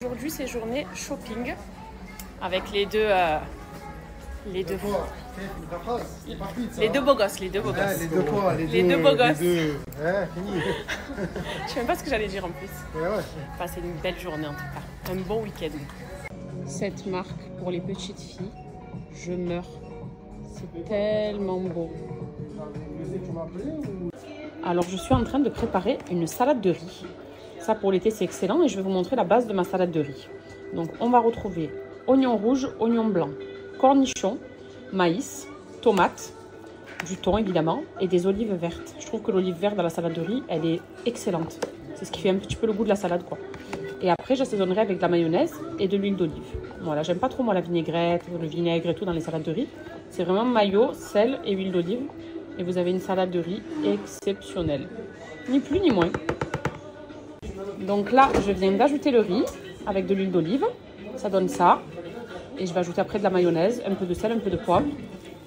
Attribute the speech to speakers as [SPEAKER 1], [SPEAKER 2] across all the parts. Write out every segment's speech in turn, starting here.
[SPEAKER 1] Aujourd'hui, c'est journée shopping avec les deux beaux gosses, les deux beaux gosses. Les deux beaux gosses. Je sais même pas ce que j'allais dire en plus. Enfin, c'est une belle journée en tout cas, un bon week-end. Cette marque pour les petites filles, je meurs. C'est tellement beau. Alors, je suis en train de préparer une salade de riz. Ça, pour l'été, c'est excellent et je vais vous montrer la base de ma salade de riz. Donc, on va retrouver oignon rouge, oignon blanc, cornichons, maïs, tomates, du thon évidemment et des olives vertes. Je trouve que l'olive verte dans la salade de riz, elle est excellente. C'est ce qui fait un petit peu le goût de la salade, quoi. Et après, j'assaisonnerai avec de la mayonnaise et de l'huile d'olive. Voilà, j'aime pas trop moi la vinaigrette, le vinaigre et tout dans les salades de riz. C'est vraiment mayo, sel et huile d'olive. Et vous avez une salade de riz exceptionnelle. Ni plus ni moins. Donc là, je viens d'ajouter le riz avec de l'huile d'olive. Ça donne ça. Et je vais ajouter après de la mayonnaise, un peu de sel, un peu de poivre.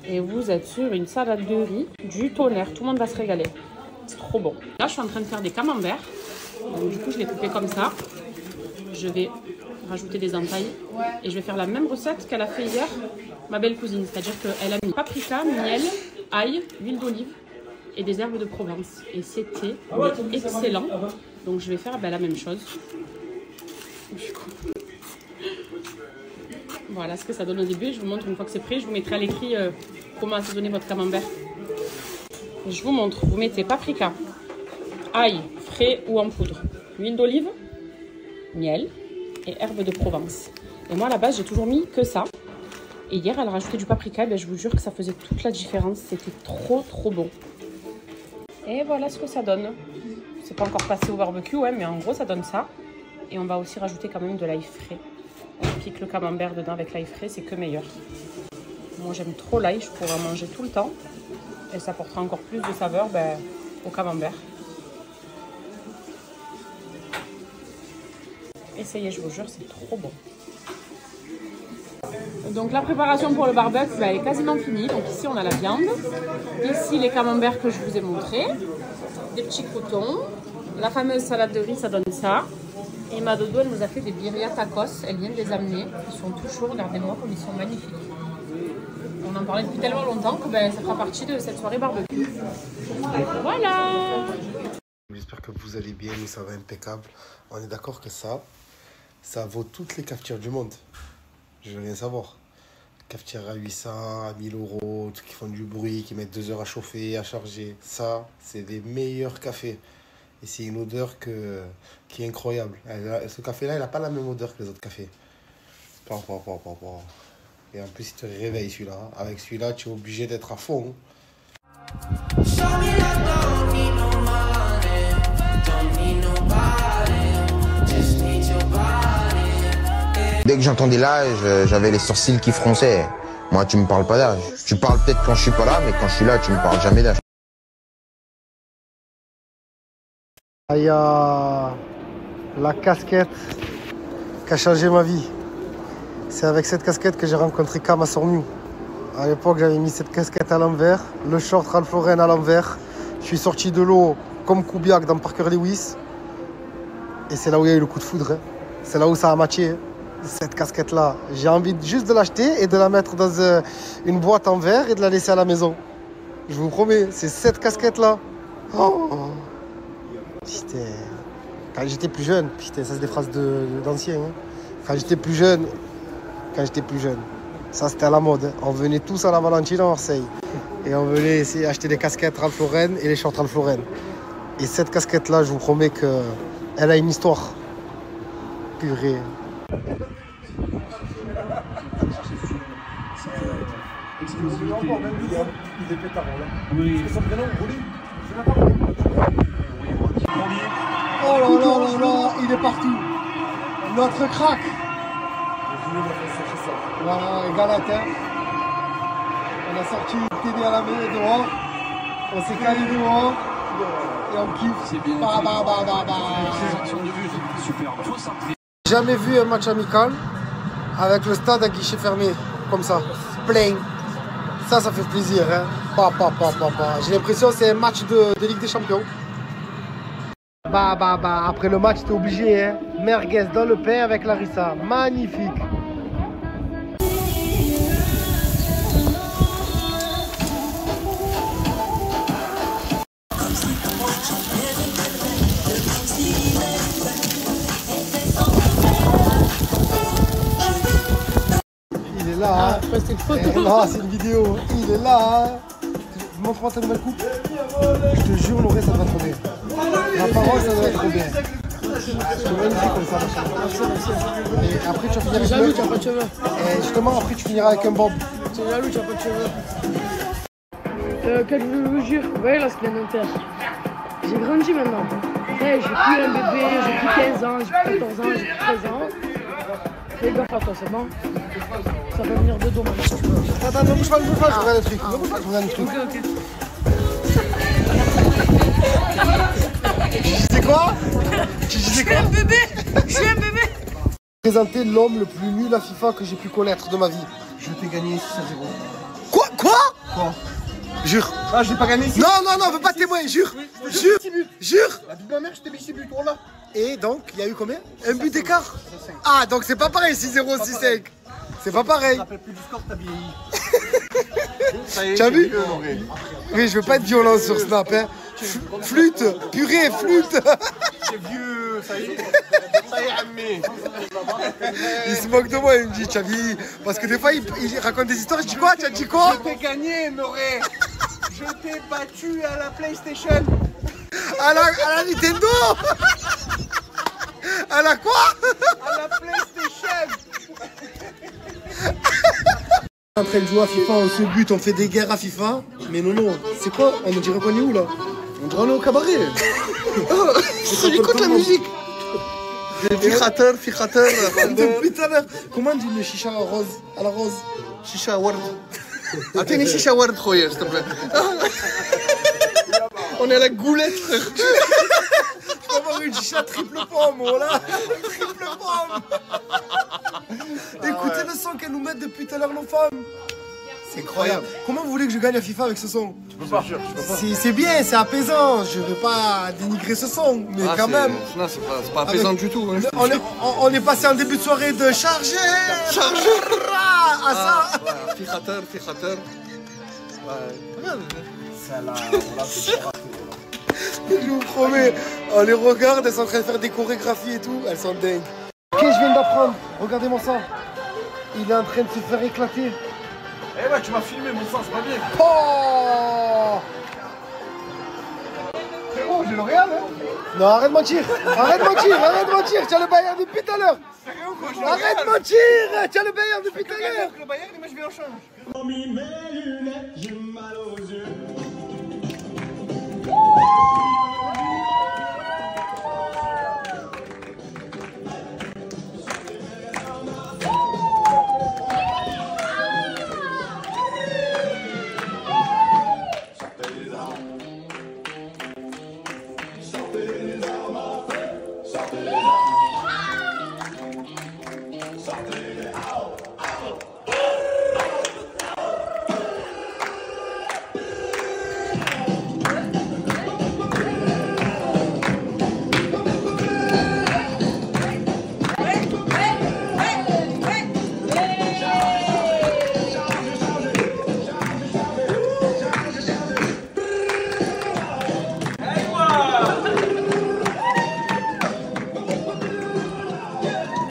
[SPEAKER 1] Et vous êtes sur une salade de riz du tonnerre. Tout le monde va se régaler. C'est trop bon. Là, je suis en train de faire des camemberts. Donc du coup, je l'ai coupé comme ça. Je vais rajouter des entailles. Et je vais faire la même recette qu'elle a fait hier, ma belle cousine. C'est-à-dire qu'elle a mis paprika, miel, ail, huile d'olive et des herbes de Provence. Et c'était excellent. Donc je vais faire la même chose. Voilà ce que ça donne au début. Je vous montre une fois que c'est prêt. Je vous mettrai à l'écrit comment assaisonner votre camembert. Je vous montre. Vous mettez paprika, ail frais ou en poudre, huile d'olive, miel et herbes de Provence. Et moi à la base j'ai toujours mis que ça. Et hier elle a rajouté du paprika. Ben, je vous jure que ça faisait toute la différence. C'était trop bon. Et voilà ce que ça donne. C'est pas encore passé au barbecue, ouais, mais en gros ça donne ça. Et on va aussi rajouter quand même de l'ail frais. On pique le camembert dedans avec l'ail frais, c'est que meilleur. Moi j'aime trop l'ail, je pourrais en manger tout le temps. Et ça apportera encore plus de saveur au camembert. Essayez, je vous jure, c'est trop bon. Donc la préparation pour le barbecue est quasiment finie. Donc ici on a la viande. Ici les camemberts que je vous ai montrés. Des petits croutons. La fameuse salade de riz, ça donne ça. Et ma dodo, elle nous a fait des birria tacos. Elle vient de les amener. Ils sont tout chauds, regardez-moi comme ils sont magnifiques. On en parlait depuis tellement longtemps que ça fera partie de cette soirée barbecue. Voilà.
[SPEAKER 2] J'espère que vous allez bien, nous ça va impeccable. On est d'accord que ça vaut toutes les cafetières du monde. Je veux rien savoir. Cafetières à 800, à 1000 euros, qui font du bruit, qui mettent 2 heures à chauffer, à charger. Ça, c'est des meilleurs cafés. Et c'est une odeur qui est incroyable. Ce café-là, il n'a pas la même odeur que les autres cafés. Et en plus, il te réveille celui-là. Avec celui-là, tu es obligé d'être à fond.
[SPEAKER 3] Dès que j'entendais l'âge, j'avais les sourcils qui fronçaient. Moi, tu me parles pas d'âge. Tu parles peut-être quand je suis pas là, mais quand je suis là, tu me parles jamais d'âge.
[SPEAKER 2] Il y a la casquette qui a changé ma vie. C'est avec cette casquette que j'ai rencontré Kama Sormiou. À l'époque, j'avais mis cette casquette à l'envers, le short Ralph Lauren à l'envers. Je suis sorti de l'eau comme Kubiak dans Parker Lewis. Et c'est là où il y a eu le coup de foudre. C'est là où ça a matché. Cette casquette-là, j'ai envie juste de l'acheter et de la mettre dans une boîte en verre et de la laisser à la maison. Je vous promets, c'est cette casquette-là. Oh. Putain. Quand j'étais plus jeune, putain, ça c'est des phrases d'anciens. Hein. Quand j'étais plus jeune, ça c'était à la mode. Hein. On venait tous à la Valentine à Marseille. Et on venait essayer d'acheter des casquettes Ralph Lauren et les shorts Ralph Lauren. Et cette casquette-là, je vous promets qu'elle a une histoire. Purée. Il est pétard là. Oui. Son prénom, Rolly. Oh là là là là, il est partout. Notre crack. Voilà, Galatin. On a sorti une télé à la maison dehors. On s'est calé dehors. Et on kiffe. C'est bien. Super. Jamais vu un match amical avec le stade à guichet fermé, comme ça, plein. Ça fait plaisir. Hein. J'ai l'impression que c'est un match de Ligue des Champions. Après le match, t'es obligé hein, merguez dans le pain avec Larissa. Magnifique. Il est là.
[SPEAKER 1] Ah, c'est une photo.
[SPEAKER 2] Non, c'est une vidéo. Il est là. Montre-moi ta nouvelle coupe. Je te jure, Lauré, ça va trop bien. La parole, ça doit être trop bien. C'est magnifique comme ça, machin. Et après, tu vas finir avec
[SPEAKER 1] Jaloux, tu n'as pas de cheveux.
[SPEAKER 2] Et justement, après, tu finiras avec un bob.
[SPEAKER 1] Tu es jaloux, tu n'as pas de cheveux. Quel je vous jure, vous voyez la supplémentaire. J'ai grandi maintenant. Hey, j'ai plus un bébé, j'ai plus 15 ans, j'ai plus 14 ans, j'ai plus 13 ans. Fais gaffe à toi, c'est bon. Ça va venir de dos maintenant si tu veux.
[SPEAKER 2] Attends, ne bouge pas, je regarde le truc. Ne bouge pas, je regarde le truc.
[SPEAKER 1] Ok.
[SPEAKER 2] Tu disais quoi? Tu disais quoi?
[SPEAKER 1] Je suis un bébé.
[SPEAKER 2] Présenter l'homme le plus nul à FIFA que j'ai pu connaître de ma vie.
[SPEAKER 4] Je t'ai gagné 6-0.
[SPEAKER 2] Quoi?
[SPEAKER 4] Quoi?
[SPEAKER 2] Jure.
[SPEAKER 4] Ah, j'ai pas gagné 6.
[SPEAKER 2] Non, on veut pas témoigner, jure. Jure. Jure.
[SPEAKER 4] La vie de ma mère, je t'ai mis 6 buts, voilà.
[SPEAKER 2] Et donc, il y a eu combien? Un but d'écart? Ah, donc c'est pas pareil, 6-0, 6-5. C'est pas pareil.
[SPEAKER 4] Je me rappelle plus du score, t'as vieilli. Ça y est,
[SPEAKER 2] Tu as vu?
[SPEAKER 4] vieux, Lauré.
[SPEAKER 2] Oui, je veux pas être violent sur Snap, hein. Flûte, purée, flûte.
[SPEAKER 4] C'est vieux, ça y est. Ça y est, Amé.
[SPEAKER 2] Il se moque de moi, il me dit, Chavi. Parce que des fois, il raconte des histoires, je dis quoi? Tu as dit quoi?
[SPEAKER 4] Je t'ai gagné, Lauré. Je t'ai battu à la PlayStation.
[SPEAKER 2] À la Nintendo. À la quoi?
[SPEAKER 4] À la PlayStation.
[SPEAKER 2] On est en train de jouer à FIFA, on se bute, on fait des guerres à FIFA. Mais non, c'est quoi? On dirait qu'on est où là? On dirait qu'on est au cabaret.
[SPEAKER 4] Écoute la musique. Fichateur.
[SPEAKER 2] Depuis tout à l'heure. Comment on dit le chicha rose? À la rose?
[SPEAKER 4] Chicha Ward. Attends, Chicha Ward, s'il te plaît. On est à la goulette, frère.
[SPEAKER 2] On va avoir une chicha triple pomme, voilà. Triple pomme. Écoutez le son qu'elles nous mettent depuis tout à l'heure, nos femmes. C'est incroyable. Comment vous voulez que je gagne à FIFA avec ce son?
[SPEAKER 4] Je peux pas.
[SPEAKER 2] C'est bien, c'est apaisant. Je veux pas dénigrer ce son, mais quand même.
[SPEAKER 4] Non, c'est pas apaisant du tout.
[SPEAKER 2] On est passé en début de soirée de charger à ça.
[SPEAKER 4] Fichateur.
[SPEAKER 2] Je vous promets, on les regarde, elles sont en train de faire des chorégraphies et tout, elles sont dingues. Ok, je viens d'apprendre, regardez-moi ça. Il est en train de se faire éclater.
[SPEAKER 4] Eh ouais, tu m'as filmé, mon sang, c'est pas bien.
[SPEAKER 2] Oh!
[SPEAKER 4] Frérot, j'ai le Real, hein.
[SPEAKER 2] Non, arrête de mentir, tu as le Bayern depuis tout à l'heure. Arrête de mentir, tu as le Bayern depuis tout à l'heure.
[SPEAKER 4] Le Bayern, moi je vais en change.
[SPEAKER 5] J'ai mal aux yeux. Sortez